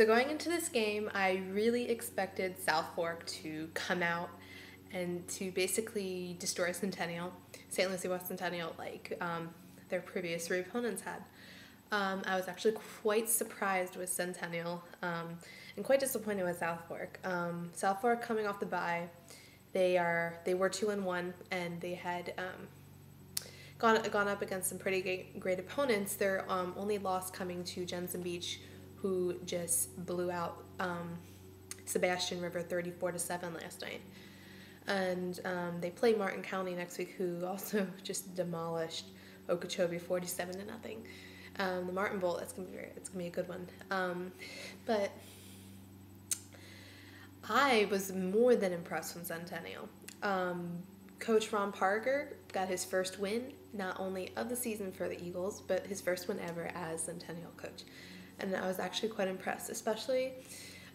So going into this game, I really expected South Fork to come out and to basically destroy Centennial, St. Lucie West Centennial, like their previous three opponents had. I was actually quite surprised with Centennial and quite disappointed with South Fork. South Fork coming off the bye, they were 2-1 and they had gone up against some pretty great opponents. Their only loss coming to Jensen Beach, who just blew out Sebastian River 34-7 last night. And they play Martin County next week, who also just demolished Okeechobee 47-0. The Martin Bowl, it's gonna be a good one. But I was more than impressed with Centennial. Coach Ron Parker got his first win, not only of the season for the Eagles, but his first one ever as Centennial coach. And I was actually quite impressed, especially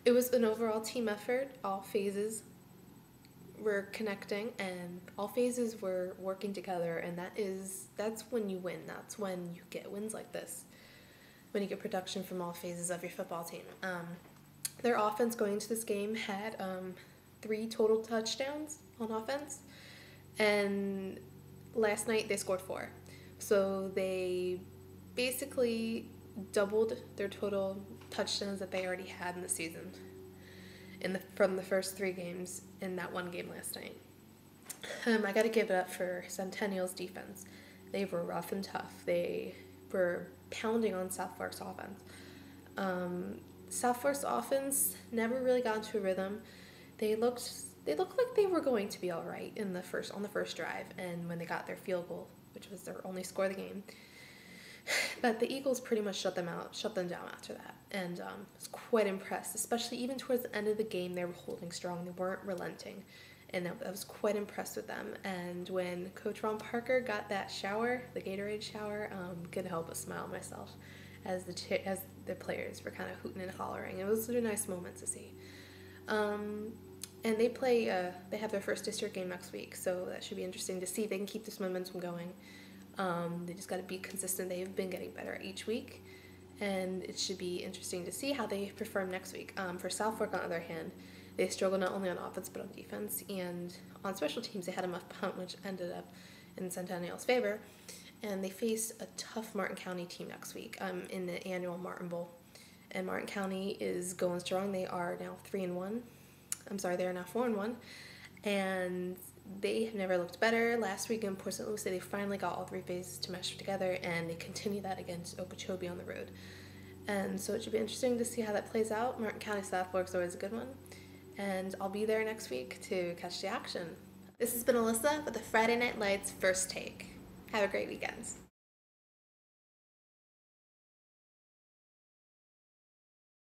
it was an overall team effort. All phases were connecting and all phases were working together, and that's when you win. That's when you get wins like this, when you get production from all phases of your football team. Their offense going into this game had 3 total touchdowns on offense, and last night they scored 4. So they basically doubled their total touchdowns that they already had in the season from the first 3 games in that one game last night. I got to give it up for Centennial's defense. They were rough and tough. They were pounding on South Fork's offense. South Fork's offense never really got into a rhythm. They looked like they were going to be all right on the first drive, and when they got their field goal, which was their only score of the game. But the Eagles pretty much shut them down after that, and I was quite impressed, especially even towards the end of the game. They were holding strong, they weren't relenting, and I was quite impressed with them. And when Coach Ron Parker got that shower, the Gatorade shower, couldn't help but smile myself as the players were kind of hooting and hollering. It was a nice moment to see. And they have their first district game next week, so that should be interesting to see if they can keep this momentum going. They just got to be consistent. They've been getting better each week, and it should be interesting to see how they perform next week. For South Fork, on the other hand, they struggled not only on offense but on defense, and on special teams they had a muff punt, which ended up in Centennial's favor. And they face a tough Martin County team next week in the annual Martin Bowl. And Martin County is going strong. They are now 3-1. They are now 4-1, and they have never looked better. Last week in Port St. Lucie, they finally got all 3 phases to mesh together, and they continue that against Okeechobee on the road. And so it should be interesting to see how that plays out. Martin County South Fork is always a good one, and I'll be there next week to catch the action. This has been Alyssa with the Friday Night Lights First Take. Have a great weekend.